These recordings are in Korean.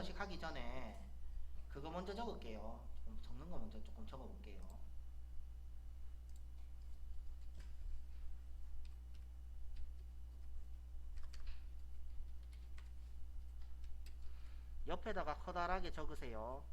서식 하기 전에 그거 먼저 적을게요. 적는 거 먼저 조금 적어볼게요. 옆에다가 커다랗게 적으세요.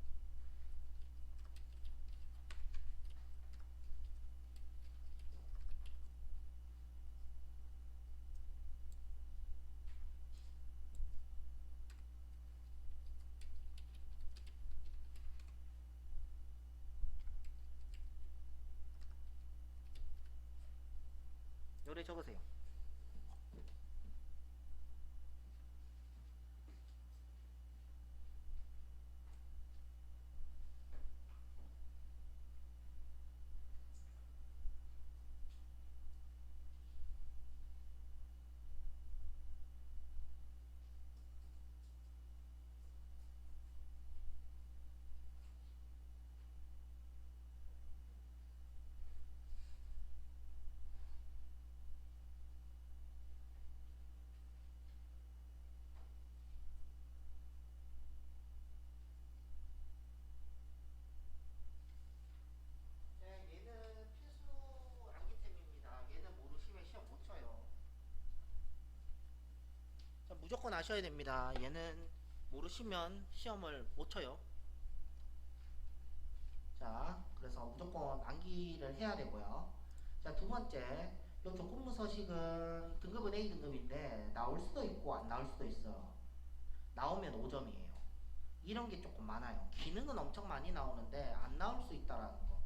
요래 적으세요. 네, 얘는 필수 암기템입니다. 얘는 모르시면 시험 못 쳐요. 자, 무조건 아셔야 됩니다. 얘는 모르시면 시험을 못 쳐요. 자, 그래서 무조건 암기를 해야 되고요. 자, 두 번째, 요 조건부 서식은 등급은 A 등급인데 나올 수도 있고 안 나올 수도 있어요. 나오면 5점이에요. 이런 게 조금 많아요. 기능은 엄청 많이 나오는데 안 나올 수 있다라는 거.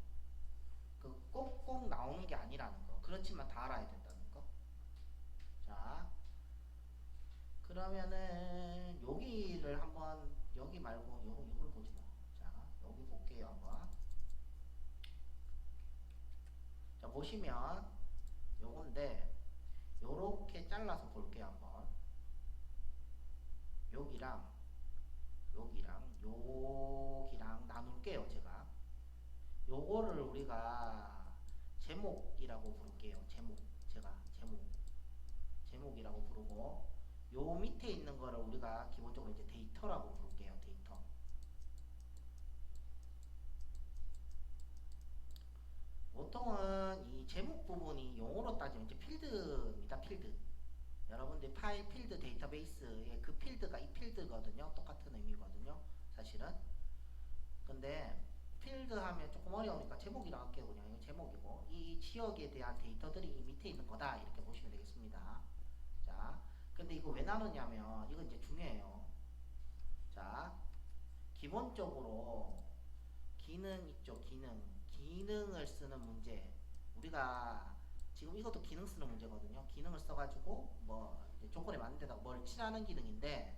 그 꼭꼭 나오는 게 아니라는 거. 그렇지만 다 알아야 된다는 거. 자, 그러면은 여기를 한번 여기 말고 요걸 보지 뭐. 자, 여기 볼게요 한번. 자, 보시면 요건데 요렇게 잘라서 볼게요 한번. 여기랑 여기랑 나눌게요 제가. 요거를 우리가 제목이라고 부를게요. 제목이라고 부르고, 요 밑에 있는 거를 우리가 기본적으로 이제 데이터라고 부를게요. 데이터. 보통은 이 제목 부분이 용어로 따지면 이제 필드입니다. 필드. 여러분들 파일 필드 데이터베이스의 그 필드가 이 필드거든요. 똑같은 의미거든요. 사실은. 근데 필드 하면 조금 어려우니까 제목이라고 할게요. 그냥 이거 제목이고, 이 지역에 대한 데이터들이 이 밑에 있는 거다 이렇게 보시면 되겠습니다. 자, 근데 이거 왜 나누냐면 이거 이제 중요해요. 자, 기본적으로 기능 있죠. 기능을 쓰는 문제. 우리가 지금 이것도 기능 쓰는 문제거든요. 기능을 써가지고 뭐 조건에 맞는 데다가 뭘 칠하는 기능인데,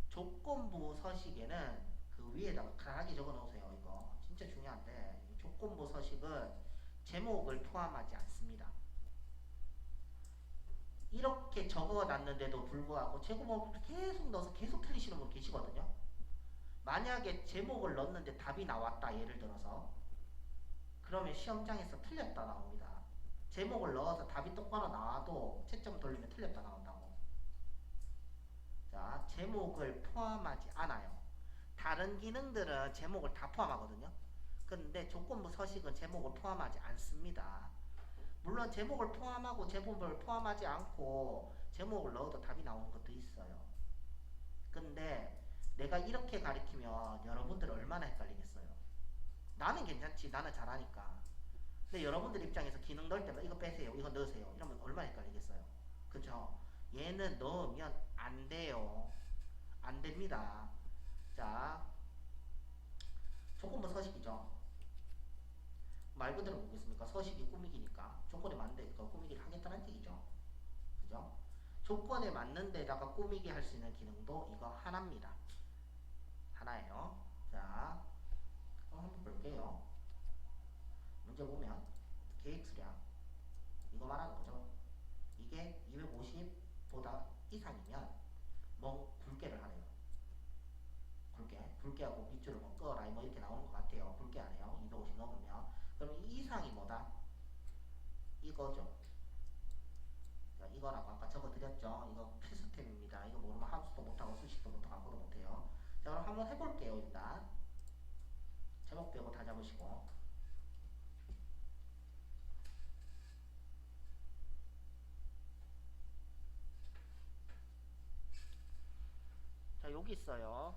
조건부 서식에는 그 위에다가 clar하게 적어 놓으세요. 이거 진짜 중요한데, 조건부 서식은 제목을 포함하지 않습니다. 이렇게 적어 놨는데도 불구하고 제목을 계속 넣어서 계속 틀리시는 분 계시거든요. 만약에 제목을 넣었는데 답이 나왔다 예를 들어서, 그러면 시험장에서 틀렸다 나옵니다. 제목을 넣어서 답이 똑바로 나와도 채점 돌리면 틀렸다 나온다고. 자, 제목을 포함하지 않아요. 다른 기능들은 제목을 다 포함하거든요. 근데 조건부 서식은 제목을 포함하지 않습니다. 물론 제목을 포함하고 제목을 포함하지 않고 제목을 넣어도 답이 나오는 것도 있어요. 근데 내가 이렇게 가리키면 여러분들 얼마나 헷갈리겠어요. 나는 괜찮지, 나는 잘하니까. 근데 여러분들 입장에서 기능 넣을 때마다 이거 빼세요, 이거 넣으세요 이러면 얼마나 헷갈리겠어요. 그쵸? 얘는 넣으면 안 돼요. 안 됩니다. 자, 조건부 서식이죠. 말 그대로 뭐겠습니까? 서식이 꾸미기니까 조건에 맞는 데니까 꾸미기를 하겠다는 얘기죠. 그죠? 조건에 맞는 데다가 꾸미기 할 수 있는 기능도 이거 하나입니다. 하나예요. 자, 한번 볼게요. 문제 보면 계획 수량 이거 말하는 거죠. 이게 250보다 이상이면 뭐 굵게를 하래요. 굵게하고 밑줄을 뭐 꺼라 뭐 이렇게 나오는 것 같아요. 굵게 하네요. 250 넘으면. 그럼 이 이상이 뭐다? 이거죠. 이거라고 아까 적어드렸죠. 이거 필수템입니다. 이거 모르면 함수도 자, 그럼 한번 해볼게요. 일단 제목 빼고 다 잡으시고. 자, 여기 있어요.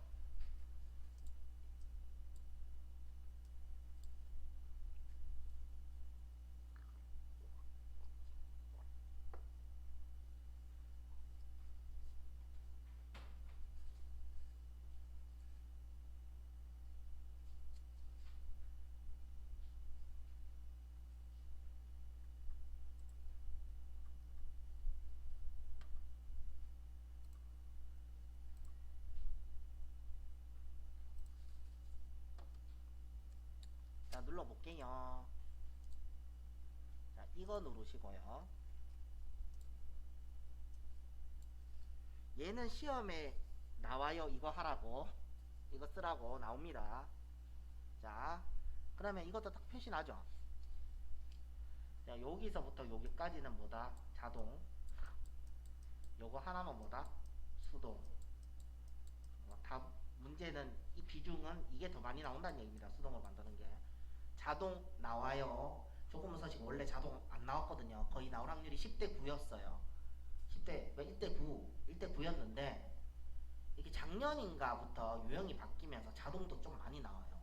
자, 눌러볼게요. 자, 이거 누르시고요. 얘는 시험에 나와요. 이거 하라고, 이거 쓰라고 나옵니다. 자, 그러면 이것도 딱 표시 나죠. 자, 여기서부터 여기까지는 뭐다? 자동. 요거 하나만 뭐다? 수동. 다 문제는 이 비중은 이게 더 많이 나온다는 얘기입니다. 수동으로 만드는 게. 자동 나와요. 조금 서식 원래 자동 안 나왔거든요. 거의 나올 확률이 10대 9였어요. 10대 1대 9, 1대 9였는데 이게 작년인가부터 유형이 바뀌면서 자동도 좀 많이 나와요.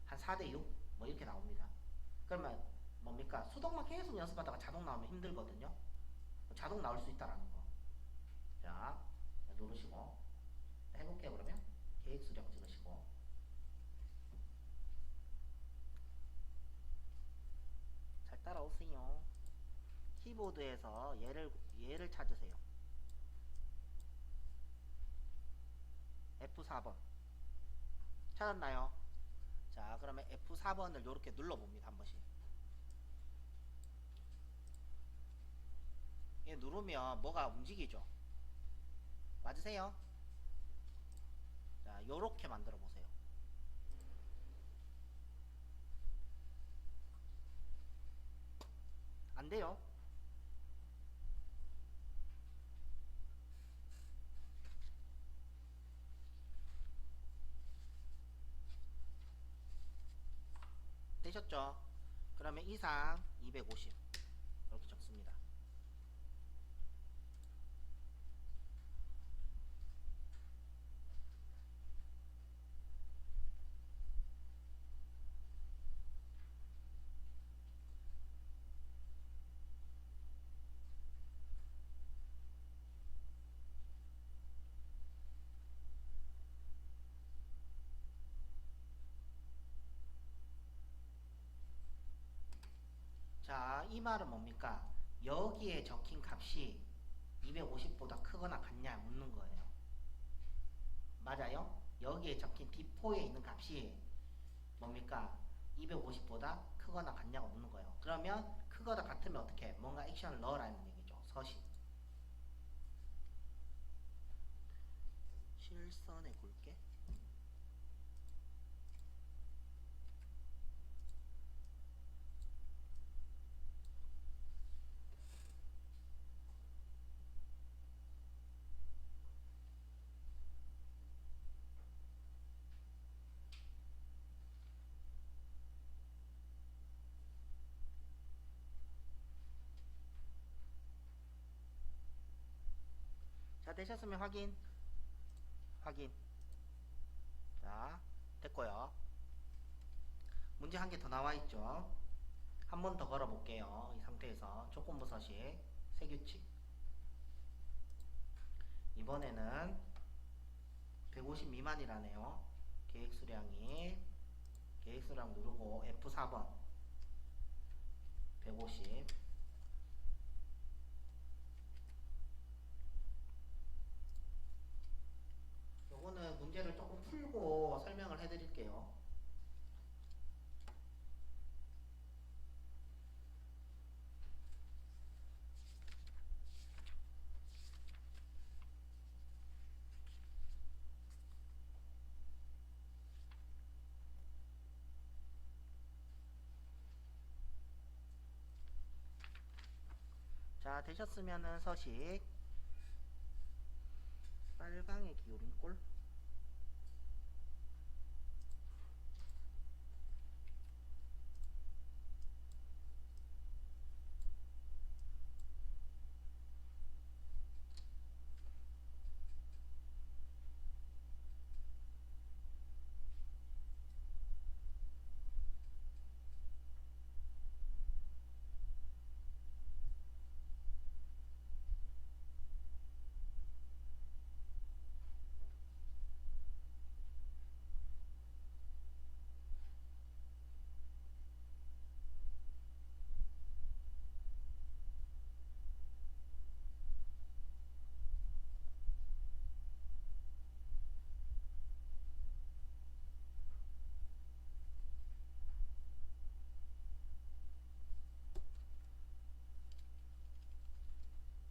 한 4대 6? 뭐 이렇게 나옵니다. 그러면 뭡니까? 수동만 계속 연습하다가 자동 나오면 힘들거든요. 자동 나올 수 있다라는 거. 자, 누르시고 해볼게요. 그러면 계획 수령 찍으시고. 잘 따라오세요. 키보드에서 얘를 찾으세요. F4번 찾았나요? 자, 그러면 F4번을 이렇게 눌러봅니다. 한 번씩. 얘 누르면 뭐가 움직이죠? 맞으세요? 자, 요렇게 만들어 보세요. 안 돼요? 되셨죠? 그러면 이상 250 이렇게 적습니다. 자, 이 말은 뭡니까? 여기에 적힌 값이 250보다 크거나 같냐 묻는 거예요. 맞아요? 여기에 적힌 D4에 있는 값이 뭡니까? 250보다 크거나 같냐고 묻는 거예요. 그러면 크거나 같으면 어떻게? 뭔가 액션을 넣으라는 얘기죠. 서식. 실선에 굵게. 자, 되셨으면 확인. 확인. 자, 됐고요. 문제 한 개 더 나와 있죠. 한 번 더 걸어 볼게요. 이 상태에서 조건부 서식 세규칙. 이번에는 150 미만이라네요. 계획수량 누르고 F4번 150. 요거는 문제를 조금 풀고 설명을 해드릴게요. 자, 되셨으면은 서식. 빨강에 기울인 꼴.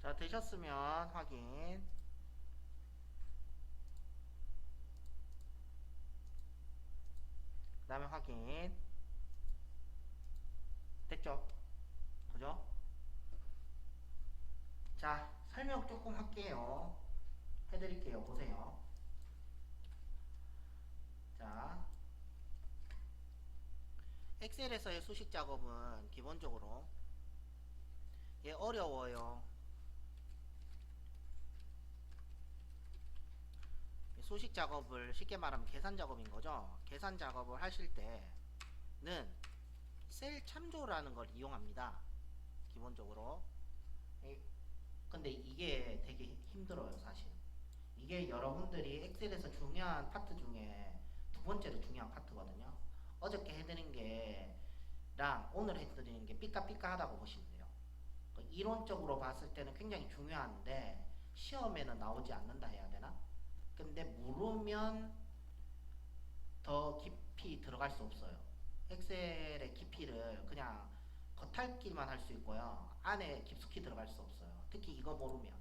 자, 되셨으면 확인. 그 다음에 확인. 됐죠? 그죠? 자, 설명 조금 할게요. 해드릴게요. 보세요. 자, 엑셀에서의 수식 작업은 기본적으로 얘 어려워요. 수식 작업을 쉽게 말하면 계산 작업인 거죠. 계산 작업을 하실 때는 셀 참조라는 걸 이용합니다. 기본적으로. 근데 이게 되게 힘들어요, 사실. 이게 여러분들이 엑셀에서 중요한 파트 중에 두 번째로 중요한 파트거든요. 어저께 해드린 게랑 오늘 해드리는 게 삐까삐까하다고 보시면 돼요. 이론적으로 봤을 때는 굉장히 중요한데 시험에는 나오지 않는다 해야 되나? 근데 물으면 더 깊이 들어갈 수 없어요. 엑셀의 깊이를 그냥 겉핥기만 할 수 있고요. 안에 깊숙이 들어갈 수 없어요. 특히 이거 모르면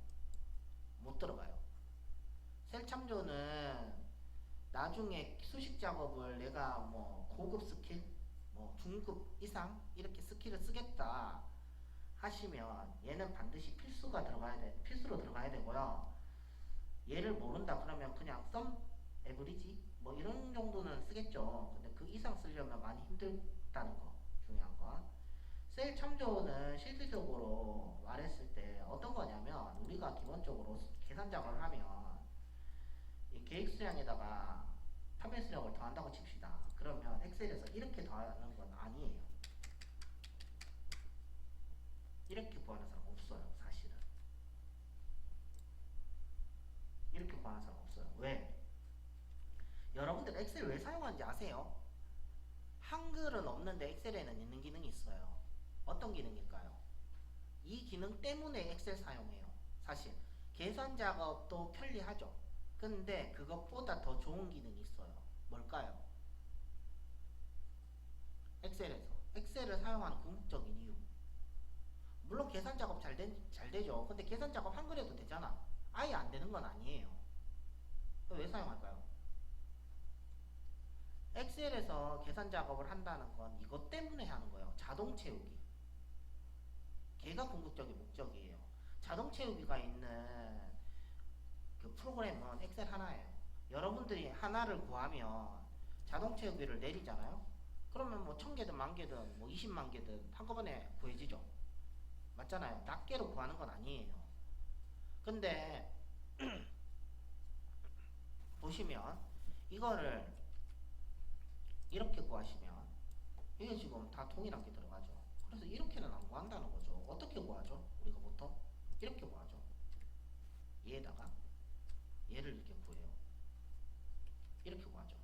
못 들어가요. 셀 참조는 나중에 수식 작업을 내가 뭐 고급 스킬, 뭐 중급 이상 이렇게 스킬을 쓰겠다 하시면 얘는 반드시 필수로 들어가야 되고요. 얘를 모른다 그러면 그냥 썸 에브리지 뭐 이런 정도는 쓰겠죠. 근데 그 이상 쓰려면 많이 힘들다는 거 중요한 거. 셀 참조는 실질적으로 말했을 때 어떤 거냐면 우리가 기본적으로 계산 작업을 하면 이 계획 수량에다가 판매 수량을 더한다고 칩시다. 그러면 엑셀에서 이렇게 더하는 건 아니에요. 이렇게 구하는 사람 없어요, 사실은. 이렇게 구하는 사람 없어요. 왜? 여러분들 엑셀 왜 사용하는지 아세요? 한글은 없는데 엑셀에는 있는 기능이 있어요. 어떤 기능일까요? 이 기능 때문에 엑셀 사용해요. 사실 계산 작업도 편리하죠. 근데 그것보다 더 좋은 기능이 있어요. 뭘까요? 엑셀을 사용하는 궁극적인 이유. 물론 계산 작업 잘 되죠. 근데 계산 작업 한글에도 되잖아. 아예 안 되는 건 아니에요. 왜 사용할까요? 엑셀에서 계산 작업을 한다는 건 이것 때문에 하는 거예요. 자동 채우기. 걔가 궁극적인 목적이에요. 자동 채우기가 있는 그 프로그램은 엑셀 하나예요. 여러분들이 하나를 구하면 자동 채우기를 내리잖아요. 그러면 뭐 1000개든 10,000개든 뭐 20만 개든 한꺼번에 구해지죠. 맞잖아요. 낱개로 구하는 건 아니에요. 근데 보시면 이거를 이렇게 구하시면 이게 지금 다 동일하게 들어가죠. 그래서 이렇게는 안 구한다는 거죠. 어떻게 구하죠? 우리가 보통 이렇게 구하죠. 얘에다가 얘를 이렇게 구해요. 이렇게 구하죠.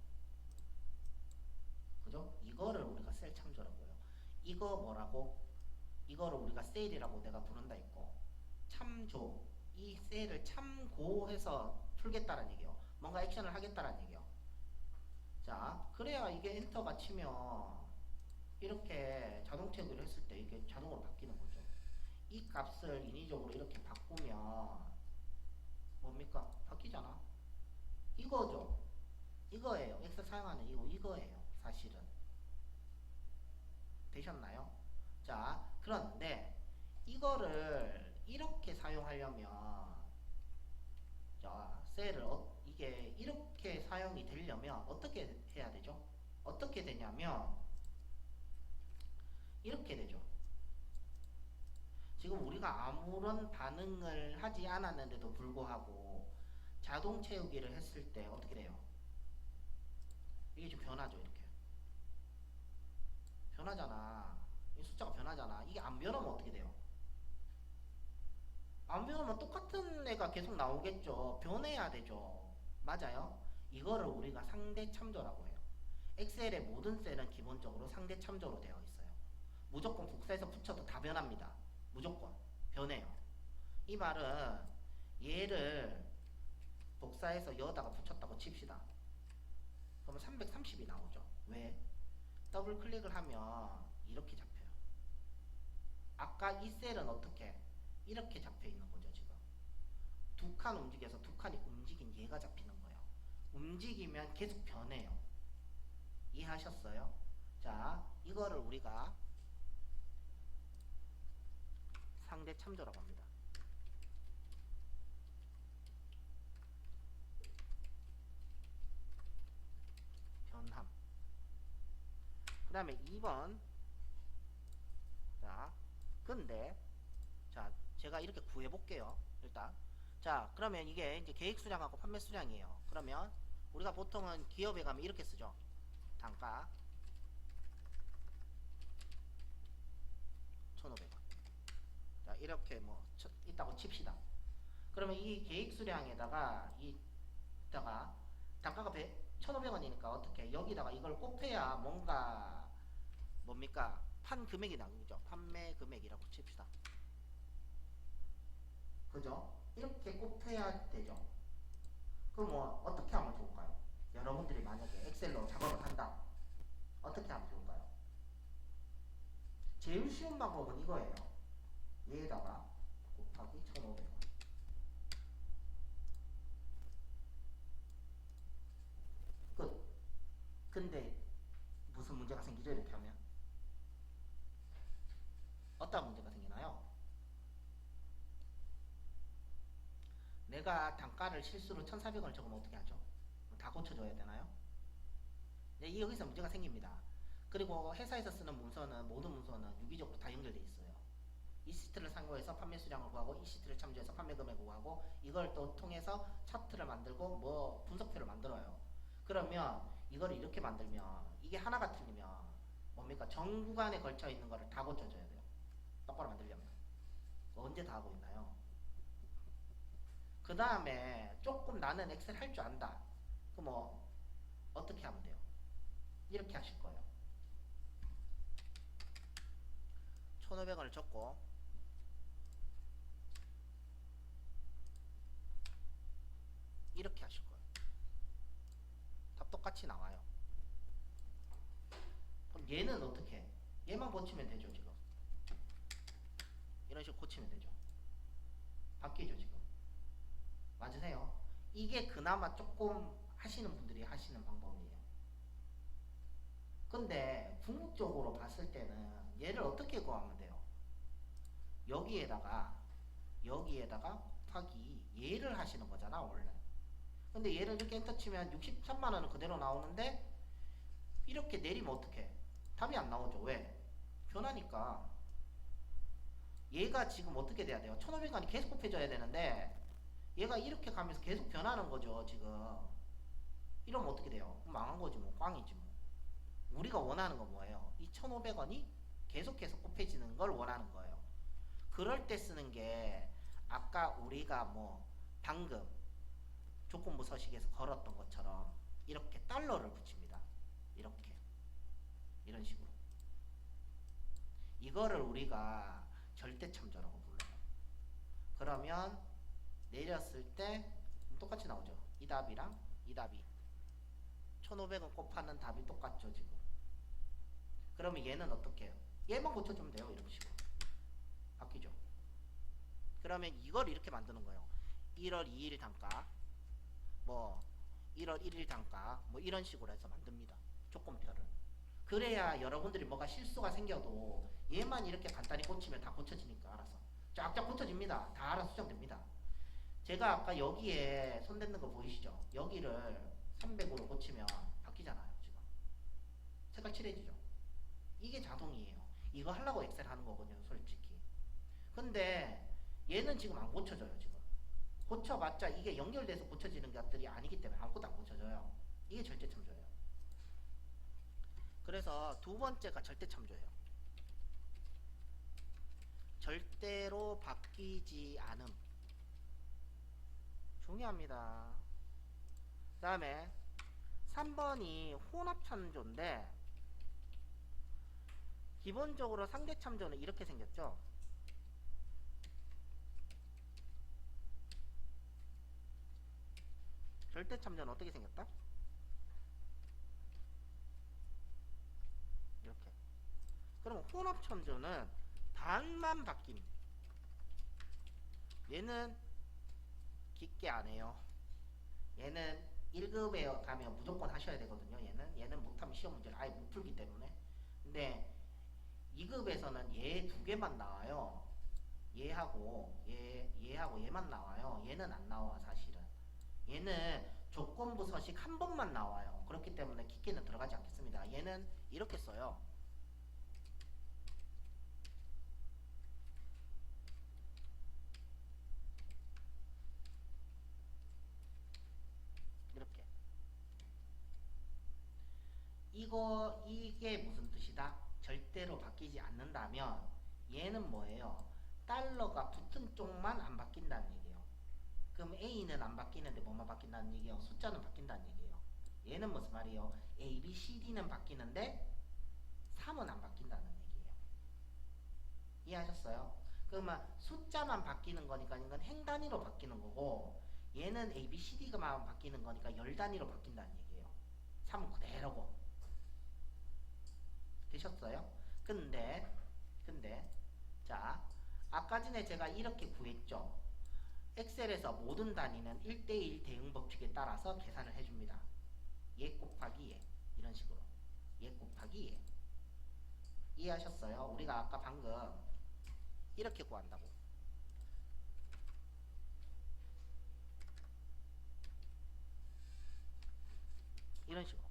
그죠? 이거를 우리가 셀 참조라고 해요. 이거 뭐라고? 이거를 우리가 셀이라고 내가 부른다 했고, 참조, 이 셀을 참고해서 풀겠다는 얘기예요. 뭔가 액션을 하겠다는 얘기예요. 자, 그래야 이게 엔터가 치면 이렇게 자동 채우기를 했을 때 이게 자동으로 바뀌는 거죠. 이 값을 인위적으로 이렇게 바꾸면 뭡니까? 바뀌잖아. 이거죠. 이거예요. 엑셀 사용하는 이거예요. 사실은. 되셨나요? 자, 그런데 이거를 이렇게 사용하려면 자, 셀을 이게 이렇게 사용이 되려면 어떻게 해야 되죠? 어떻게 되냐면 이렇게 되죠. 지금 우리가 아무런 반응을 하지 않았는데도 불구하고 자동 채우기를 했을 때 어떻게 돼요? 이게 좀 변하죠. 이렇게 변하잖아. 이 숫자가 변하잖아. 이게 안 변하면 어떻게 돼요? 안 변하면 똑같은 애가 계속 나오겠죠. 변해야 되죠. 맞아요? 이거를 우리가 상대 참조라고 해요. 엑셀의 모든 셀은 기본적으로 상대 참조로 되어 있어요. 무조건 복사해서 붙여도 다 변합니다. 무조건 변해요. 이 말은 얘를 복사해서 여기다가 붙였다고 칩시다. 그러면 330이 나오죠. 왜? 더블 클릭을 하면 이렇게 잡혀요. 아까 이 셀은 어떻게? 이렇게 잡혀 있는 거죠. 두 칸 움직여서 두 칸이 움직인 얘가 잡히는 거예요. 움직이면 계속 변해요. 이해하셨어요? 자, 이거를 우리가 상대 참조라고 합니다. 변함. 그 다음에 2번. 자, 근데 자, 제가 이렇게 구해볼게요. 일단. 자, 그러면 이게 이제 계획 수량하고 판매 수량이에요. 그러면 우리가 보통은 기업에 가면 이렇게 쓰죠. 단가 1,500원. 자, 이렇게 뭐 있다고 칩시다. 그러면 이 계획 수량에다가 이다가 단가가 1,500원이니까 어떻게 여기다가 이걸 곱해야 뭔가 뭡니까? 판 금액이 나오죠. 판매 금액이라고 칩시다. 그죠? 이렇게 곱해야 되죠. 그럼 뭐 어떻게 하면 좋을까요? 여러분들이 만약에 엑셀로 작업을 한다. 어떻게 하면 좋을까요? 제일 쉬운 방법은 이거예요. 얘에다가 곱하기 1,500원. 끝. 근데 무슨 문제가 생기죠? 이렇게 하면 어떤 문제가 생기나요? 내가 단가를 실수로 1,400원을 적으면 어떻게 하죠? 다 고쳐줘야 되나요? 네, 여기서 문제가 생깁니다. 그리고 회사에서 쓰는 문서는 모든 문서는 유기적으로 다 연결되어 있어요. 이 시트를 참고해서 판매 수량을 구하고 이 시트를 참조해서 판매 금액을 구하고 이걸 또 통해서 차트를 만들고 뭐 분석표를 만들어요. 그러면 이걸 이렇게 만들면 이게 하나가 틀리면 뭡니까? 전 구간에 걸쳐 있는 거를 다 고쳐줘야 돼요. 똑바로 만들려면 언제 다 하고 있나요? 그 다음에 조금 나는 엑셀 할 줄 안다. 그럼 뭐 어떻게 하면 돼요? 이렇게 하실 거예요. 1,500원을 적고 이렇게 하실 거예요. 답 똑같이 나와요. 그럼 얘는 어떻게 해? 얘만 고치면 되죠. 지금 이런 식으로 고치면 되죠. 바뀌죠. 지금 맞으세요? 이게 그나마 조금 하시는 분들이 하시는 방법이에요. 근데 궁극적으로 봤을 때는 얘를 어떻게 구하면 돼요? 여기에다가 곱하기 얘를 하시는 거잖아 원래. 근데 얘를 이렇게 엔터 치면 63만원은 그대로 나오는데 이렇게 내리면 어떡해? 답이 안 나오죠. 왜? 변하니까. 얘가 지금 어떻게 돼야 돼요? 1,500원이 계속 곱해져야 되는데 얘가 이렇게 가면서 계속 변하는 거죠 지금. 이러면 어떻게 돼요? 망한 거지 뭐. 꽝이지 뭐. 우리가 원하는 건 뭐예요? 이 1,500원이 계속해서 곱해지는 걸 원하는 거예요. 그럴 때 쓰는 게 아까 우리가 뭐 방금 조건부 서식에서 걸었던 것처럼 이렇게 달러를 붙입니다. 이렇게 이런 식으로 이거를 우리가 절대참조라고 불러요. 그러면 내렸을 때 똑같이 나오죠. 이 답이랑 이 답이 1,500원 곱하는 답이 똑같죠 지금. 그러면 얘는 어떻게 해요? 얘만 고쳐주면 돼요. 이런 식으로 바뀌죠. 그러면 이걸 이렇게 만드는 거예요. 1월 2일 단가 뭐 1월 1일 단가 뭐 이런 식으로 해서 만듭니다. 조건표를. 그래야 여러분들이 뭐가 실수가 생겨도 얘만 이렇게 간단히 고치면 다 고쳐지니까 알아서 쫙쫙 고쳐집니다. 다 알아서 수정됩니다. 제가 아까 여기에 손댔는 거 보이시죠? 여기를 300으로 고치면 바뀌잖아요. 지금 색깔 칠해지죠. 이게 자동이에요. 이거 하려고 엑셀 하는 거거든요 솔직히. 근데 얘는 지금 안 고쳐져요. 지금 고쳐봤자 이게 연결돼서 고쳐지는 것들이 아니기 때문에 아무것도 안 고쳐져요. 이게 절대참조예요. 그래서 두 번째가 절대참조예요. 절대로 바뀌지 않음. 중요합니다. 그 다음에 3번이 혼합참조인데 기본적으로 상대참조는 이렇게 생겼죠. 절대참조는 어떻게 생겼다? 이렇게. 그럼 혼합참조는 반만 바뀜. 얘는 깊게 안 해요. 얘는 1급에 가면 무조건 하셔야 되거든요. 얘는 못하면 시험 문제를 아예 못 풀기 때문에. 근데 2급에서는 얘 두 개만 나와요. 얘하고 얘만 나와요. 얘는 안 나와 사실은. 얘는 조건부 서식 한 번만 나와요. 그렇기 때문에 깊게는 들어가지 않겠습니다. 얘는 이렇게 써요. 이렇게. 이게 무슨 뜻이다? 절대로 바뀌지 않는다면 얘는 뭐예요? 달러가 붙은 쪽만 안 바뀐다는 얘기예요. 그럼 A는 안 바뀌는데 뭐만 바뀐다는 얘기예요? 숫자는 바뀐다는 얘기예요. 얘는 무슨 말이에요? A, B, C, D는 바뀌는데 3은 안 바뀐다는 얘기예요. 이해하셨어요? 그러면 숫자만 바뀌는 거니까 이건 행 단위로 바뀌는 거고 얘는 A, B, C, D가만 바뀌는 거니까 열 단위로 바뀐다는 얘기예요. 3은 그대로고. 되셨어요? 근데 자 아까 전에 제가 이렇게 구했죠. 엑셀에서 모든 단위는 1대1 대응 법칙에 따라서 계산을 해줍니다. 얘 곱하기 얘 이런 식으로 얘 곱하기 얘. 이해하셨어요? 우리가 아까 방금 이렇게 구한다고. 이런 식으로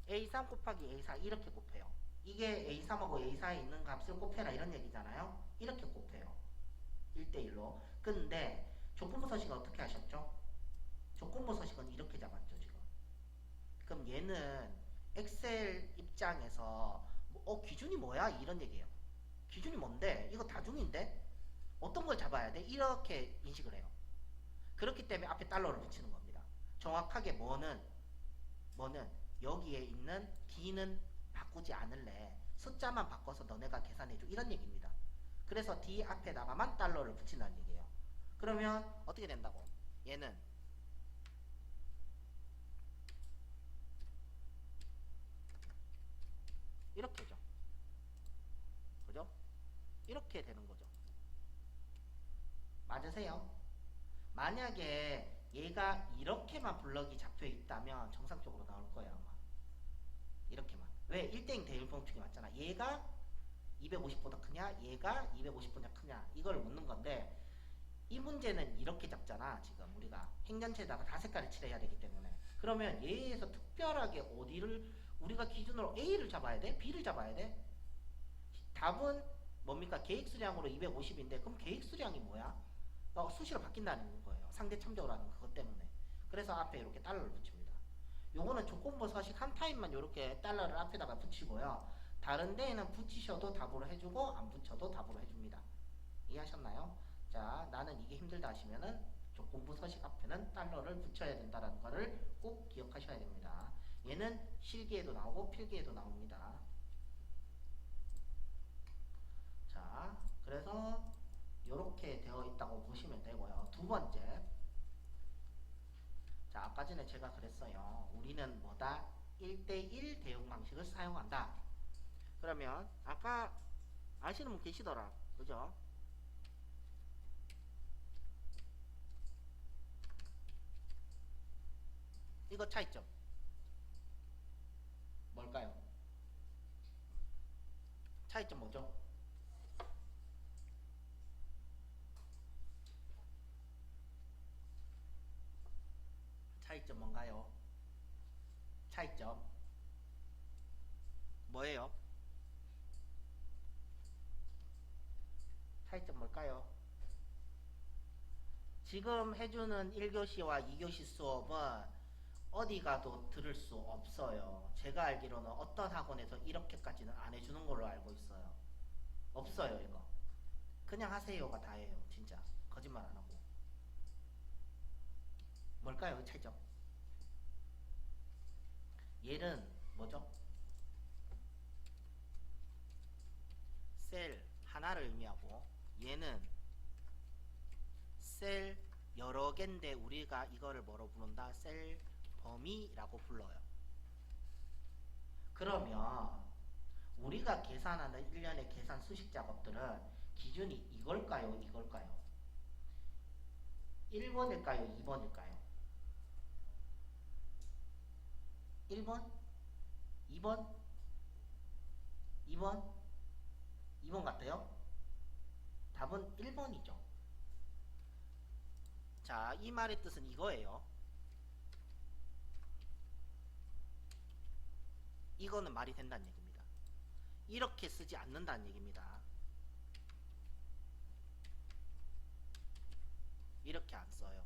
A3 곱하기 A4 이렇게 곱해요. 이게 A3하고 A4에 있는 값을 곱해라 이런 얘기잖아요. 이렇게 곱해요. 1대1로. 근데 조건부 서식은 어떻게 하셨죠? 조건부 서식은 이렇게 잡았죠 지금. 그럼 얘는 엑셀 입장에서 기준이 뭐야? 이런 얘기예요. 기준이 뭔데? 이거 다중인데? 어떤 걸 잡아야 돼? 이렇게 인식을 해요. 그렇기 때문에 앞에 달러를 붙이는 겁니다. 정확하게 뭐는 여기에 있는 D는 바꾸지 않을래. 숫자만 바꿔서 너네가 계산해줘. 이런 얘기입니다. 그래서 D 앞에다가만 달러를 붙인다는 얘기예요. 그러면 어떻게 된다고? 얘는 이렇게죠. 그죠? 이렇게 되는 거죠. 맞으세요? 만약에 얘가 이렇게만 블럭이 잡혀 있다면 정상적으로 나올 거예요 아마. 이렇게만. 왜? 1대1 대응 법칙이 맞잖아. 얘가 250보다 크냐? 얘가 250보다 크냐? 이걸 묻는 건데 이 문제는 이렇게 잡잖아. 지금 우리가 행전체에다가 다 색깔을 칠해야 되기 때문에. 그러면 얘에서 특별하게 어디를 우리가 기준으로 A를 잡아야 돼? B를 잡아야 돼? 답은 뭡니까? 계획수량으로 250인데 그럼 계획수량이 뭐야? 수시로 바뀐다는 거예요. 상대 참조라는 그것 때문에. 그래서 앞에 이렇게 달러를 붙입니다. 요거는 조건부 서식 한 타입만 이렇게 달러를 앞에다가 붙이고요. 다른 데에는 붙이셔도 답으로 해주고 안 붙여도 답으로 해줍니다. 이해하셨나요? 자, 나는 이게 힘들다 하시면은 조건부 서식 앞에는 달러를 붙여야 된다는 거를 꼭 기억하셔야 됩니다. 얘는 실기에도 나오고 필기에도 나옵니다. 자, 그래서 이렇게 되어 있다고 보시면 되고요. 두 번째, 자 아까 전에 제가 그랬어요. 우리는 뭐다? 1대1 대응 방식을 사용한다. 그러면 아까 아시는 분 계시더라. 그죠? 이거 차이점 뭘까요? 차이점 뭐죠? 차이점 뭔가요? 차이점 뭐예요? 차이점 뭘까요? 지금 해주는 1교시와 2교시 수업은 어디 가도 들을 수 없어요. 제가 알기로는 어떤 학원에서 이렇게까지는 안 해주는 걸로 알고 있어요. 없어요 이거. 그냥 하세요가 다예요. 진짜 거짓말 안 하고. 뭘까요? 그 차이점. 얘는 뭐죠? 셀 하나를 의미하고 얘는 셀 여러 개인데 우리가 이거를 뭐로 부른다? 셀 범위라고 불러요. 그러면 우리가 계산하는 일련의 계산 수식 작업들은 기준이 이걸까요? 이걸까요? 1번일까요? 2번일까요? 1번? 2번? 2번? 2번 같아요? 답은 1번이죠. 자, 이 말의 뜻은 이거예요. 이거는 말이 된다는 얘기입니다. 이렇게 쓰지 않는다는 얘기입니다. 이렇게 안 써요.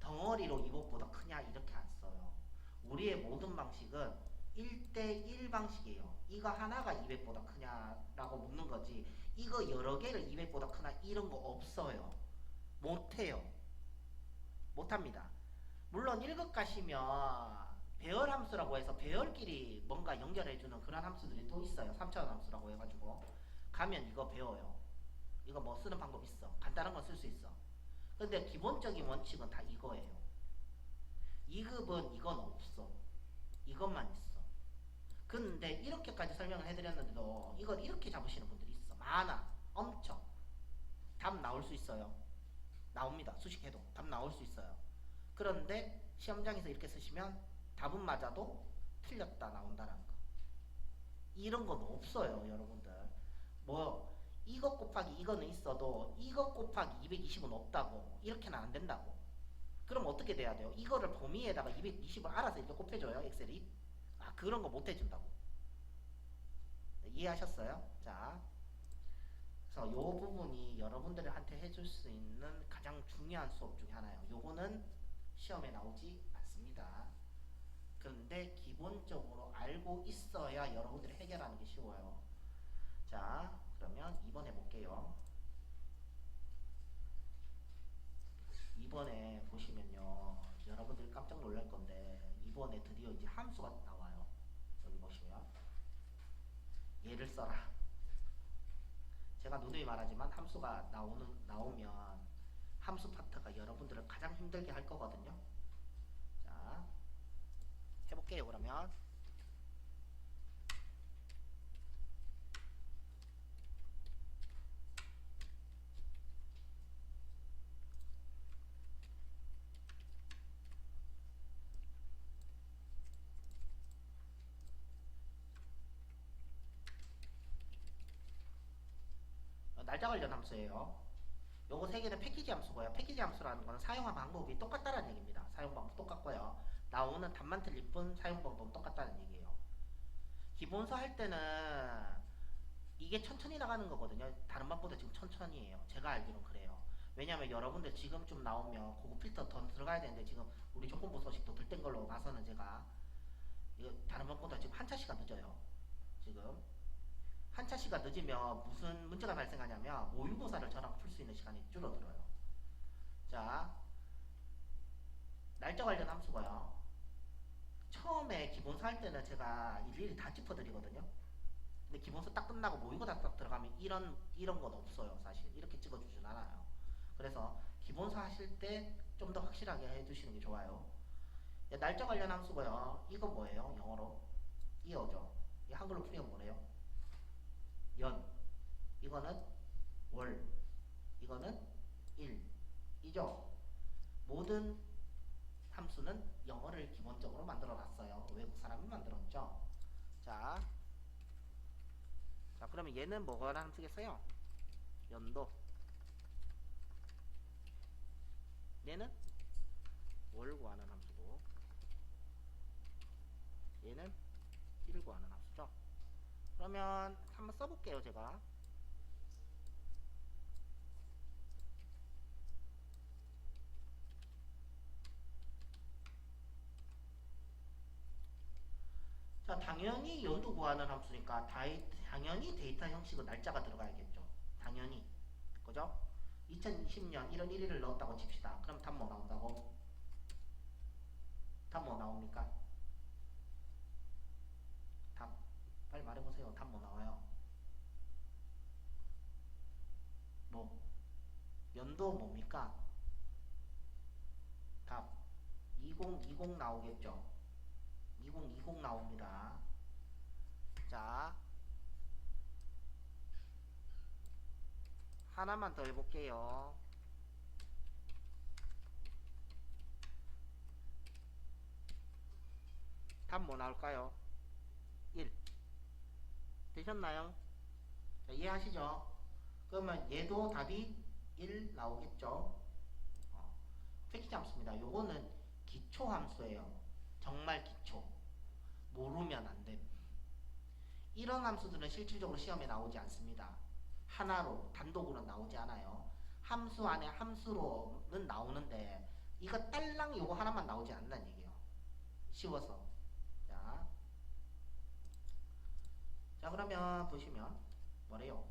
덩어리로 이것보다 크냐 이렇게 안 써요. 우리의 모든 방식은 1대1 방식이에요. 이거 하나가 200보다 크냐라고 묻는 거지, 이거 여러 개를 200보다 크나 이런 거 없어요. 못해요. 못합니다. 물론 1급 가시면 배열 함수라고 해서 배열끼리 뭔가 연결해주는 그런 함수들이 또 있어요. 3차원 함수라고 해가지고 가면 이거 배워요. 이거 뭐 쓰는 방법 있어. 간단한 건 쓸 수 있어. 근데 기본적인 원칙은 다 이거예요. 2급은 이건 없어. 이것만 있어. 근데 이렇게까지 설명을 해드렸는데도 이걸 이렇게 잡으시는 분들이 있어. 많아. 엄청. 답 나올 수 있어요. 나옵니다. 수식해도 답 나올 수 있어요. 그런데 시험장에서 이렇게 쓰시면 답은 맞아도 틀렸다 나온다는 거. 이런 건 없어요, 여러분들. 뭐 이것 곱하기 이거는 있어도 이것 곱하기 220은 없다고, 이렇게는 안 된다고. 그럼 어떻게 돼야 돼요? 이거를 범위에다가 220을 알아서 이렇게 곱해줘요, 엑셀이. 아, 그런 거 못 해준다고. 네, 이해하셨어요? 자, 그래서 요 부분이 여러분들한테 해줄 수 있는 가장 중요한 수업 중에 하나예요. 요거는 시험에 나오지 않습니다. 그런데 기본적으로 알고 있어야 여러분들이 해결하는 게 쉬워요. 자, 그러면 2번 해볼게요. 2번에 보시면요, 여러분들이 깜짝 놀랄 건데 2번에 드디어 이제 함수가 나와요. 여기 보시면 얘를 써라. 제가 누누이 말하지만 함수가 나오면 함수 파트가 여러분들을 가장 힘들게 할 거거든요. 자, 해볼게요. 그러면 날짜 관련 함수예요. 요거 세 개는 패키지 함수고요. 패키지 함수라는 거는 사용한 방법이 똑같다는 얘기입니다. 사용 방법 똑같고요. 나오는 답만 틀릴 뿐 사용 방법은 똑같다는 얘기예요. 기본서 할 때는 이게 천천히 나가는 거거든요. 다른 방보다 지금 천천히해요. 제가 알기로는 그래요. 왜냐면 여러분들 지금쯤 나오면 고급 필터 더 들어가야 되는데 지금 우리 조건부 소식도 들뜬 걸로 봐서는 제가 이거 다른 방보다 지금 한차 시간 늦어요. 지금 한차 시간 늦으면 무슨 문제가 발생하냐면 모의고사를 저랑 풀 수 있는 시간이 줄어들어요. 자, 날짜 관련 함수고요. 처음에 기본서 할 때는 제가 일일이 다 짚어드리거든요. 근데 기본서 딱 끝나고 모의고사 딱 들어가면 이런 건 없어요. 사실 이렇게 찍어주진 않아요. 그래서 기본서 하실 때 좀 더 확실하게 해주시는 게 좋아요. 날짜 관련 함수고요. 이건 뭐예요? 영어로 이어죠. 이 한글로 풀이하면 뭐래요? 연. 이거는 월. 이거는 일. 이죠? 모든 함수는 영어를 기본적으로 만들어 놨어요. 외국 사람이 만들었죠. 자, 그러면 얘는 뭐가 함수겠어요? 연도. 얘는 월 구하는 함수고, 얘는 일 구하는 함수죠. 그러면 한번 써볼게요, 제가. 자, 당연히 연도 구하는 함수니까 당연히 데이터 형식은 날짜가 들어가야겠죠. 당연히. 그죠? 2020년 1월 1일을 넣었다고 칩시다. 그럼 답 뭐 나온다고? 답 뭐 나옵니까? 답. 빨리 말해보세요. 답 뭐 나와요? 뭐? 연도 뭡니까? 답. 2020 나오겠죠? 2020 나옵니다. 자, 하나만 더 해볼게요. 답 뭐 나올까요? 1. 되셨나요? 자, 이해하시죠? 그러면 얘도 답이 1 나오겠죠? 팩트 함수입니다. 요거는 기초 함수예요. 정말 기초. 모르면 안 돼. 이런 함수들은 실질적으로 시험에 나오지 않습니다. 하나로, 단독으로 나오지 않아요. 함수 안에 함수로는 나오는데 이거 딸랑 요거 하나만 나오지 않는다는 얘기예요. 쉬워서. 자, 자 그러면 보시면 뭐래요?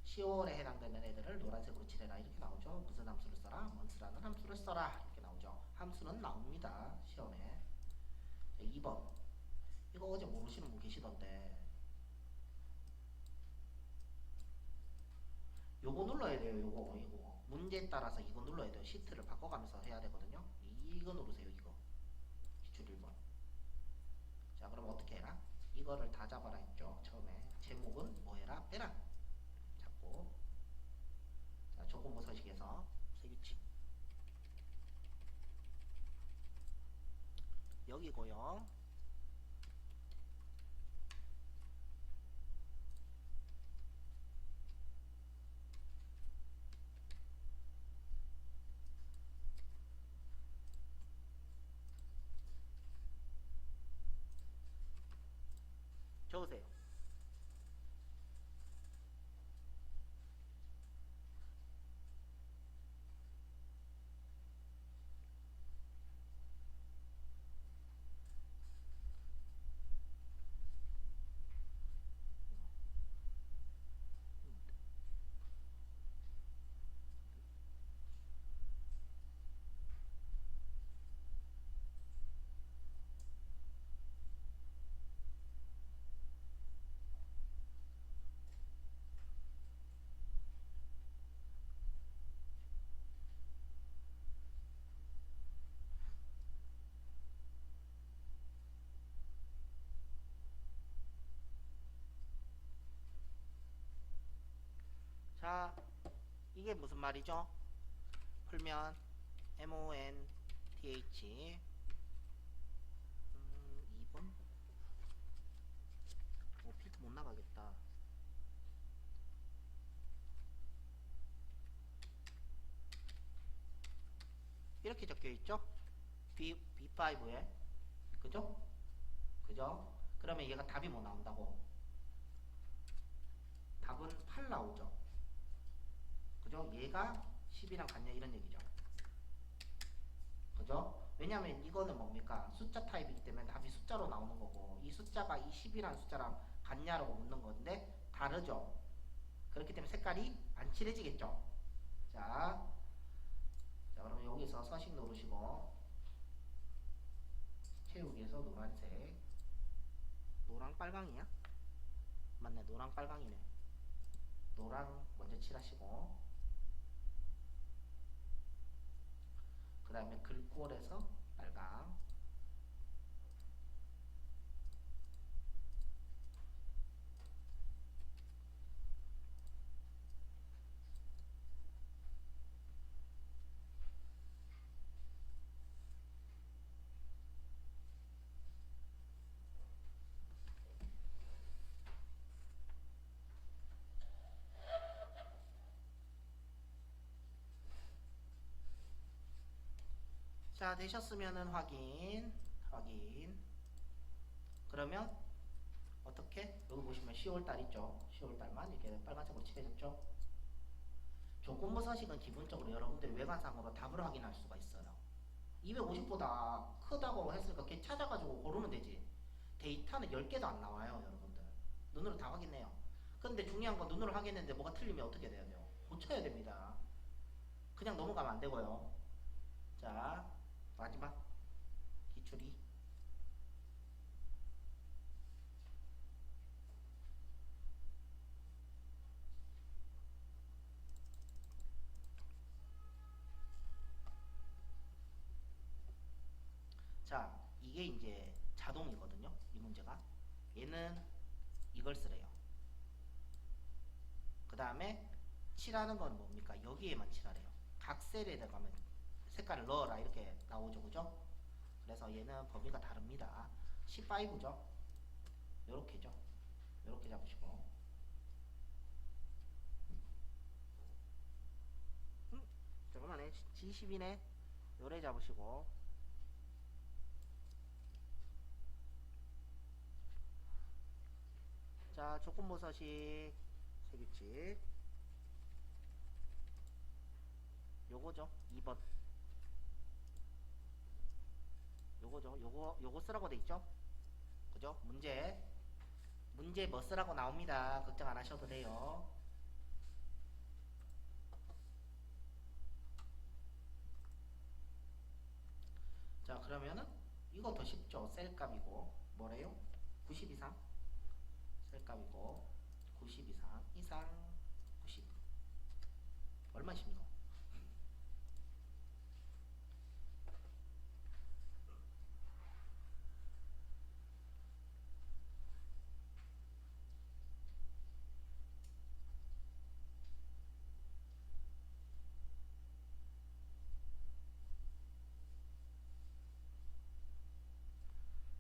10월에 해당되는 애들을 노란색으로 칠해라 이렇게 나오죠. 무슨 함수를 써라? 먼스라는 함수를 써라 이렇게 나오죠. 함수는 나옵니다. 시험에. 자, 2번. 이거 어제 모르시는 분 계시던데 요거 눌러야 돼요. 요거 문제에 따라서 이거 눌러야 돼요. 시트를 바꿔가면서 해야 되거든요. 이거 누르세요. 이거 기출 1번. 자 그럼 어떻게 해라? 이거를 다 잡아라 했죠. 처음에 제목은 뭐 해라? 빼라 잡고. 자 조건부 서식에서 세규칙 여기고요. 적으세요. 자 이게 무슨 말이죠? 풀면 month 2번 필드 못 나가겠다. 이렇게 적혀 있죠? B5에 그죠? 그죠? 그러면 얘가 답이 뭐 나온다고? 답은 8 나오죠. 그죠? 얘가 10이랑 같냐 이런 얘기죠. 그죠? 왜냐면 이거는 뭡니까? 숫자 타입이기 때문에 답이 숫자로 나오는 거고 이 숫자가 이 10이라는 숫자랑 같냐라고 묻는 건데 다르죠. 그렇기 때문에 색깔이 안 칠해지겠죠. 자, 자 그러면 여기서 서식 누르시고 채우기에서 노란색 노랑 빨강이야? 맞네 노랑 빨강이네. 노랑 먼저 칠하시고 그 다음에 글꼴에서 빨강. 자 되셨으면은 확인. 그러면 어떻게? 여기 보시면 10월달 있죠. 10월달만 이렇게 빨간색으로 칠해졌죠. 조건부 서식은 기본적으로 여러분들이 외관상으로 답을 확인할 수가 있어요. 250보다 크다고 했으니까 걔 찾아가지고 고르면 되지. 데이터는 10개도 안 나와요 여러분들. 눈으로 다 확인해요. 근데 중요한 건 눈으로 확인했는데 뭐가 틀리면 어떻게 돼야 돼요? 고쳐야 됩니다. 그냥 넘어가면 안 되고요. 자 마지막 기출 2. 자 이게 이제 자동이거든요. 이 문제가 얘는 이걸 쓰래요. 그 다음에 칠하는 건 뭡니까? 여기에만 칠하래요. 각 셀에 들어가면 색깔을 넣어라 이렇게 나오죠. 그죠? 그래서 얘는 범위가 다릅니다. C5죠. 요렇게죠. 요렇게 잡으시고 잠깐만요. G10이네. 요래 잡으시고 자 조건부 서식 세규칙 요거죠. 2번 요거죠. 요거 쓰라고 돼 있죠. 그죠? 문제 뭐 쓰라고 나옵니다. 걱정 안 하셔도 돼요. 자 그러면은 이거 더 쉽죠. 셀값이고 뭐래요? 90 이상 셀값이고 90 이상 90 얼마 쉽노?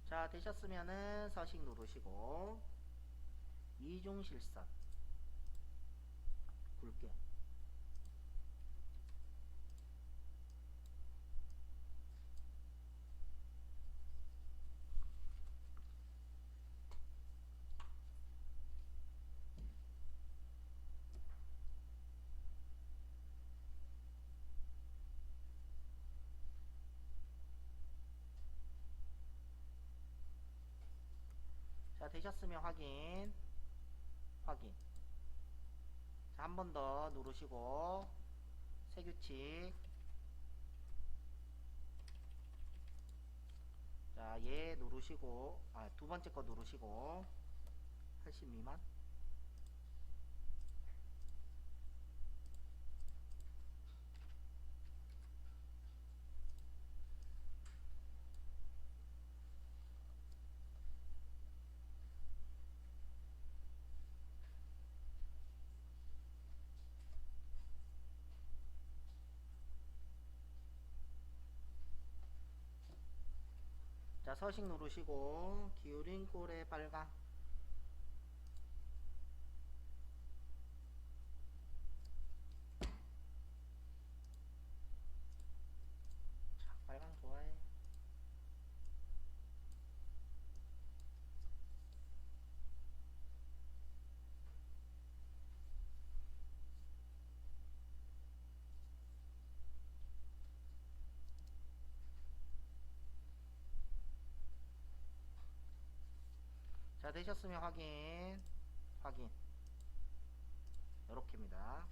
자 되셨으면은 서식 누르시고 이중실선 굵게 자 되셨으면 확인 자 한 번 더 누르시고 세규칙 자 얘 누르시고 두 번째 거 누르시고 80 미만 자 서식 누르시고 기울인 꼴의 빨강 자, 빨강 좋아해 자 되셨으면 확인 요렇게입니다.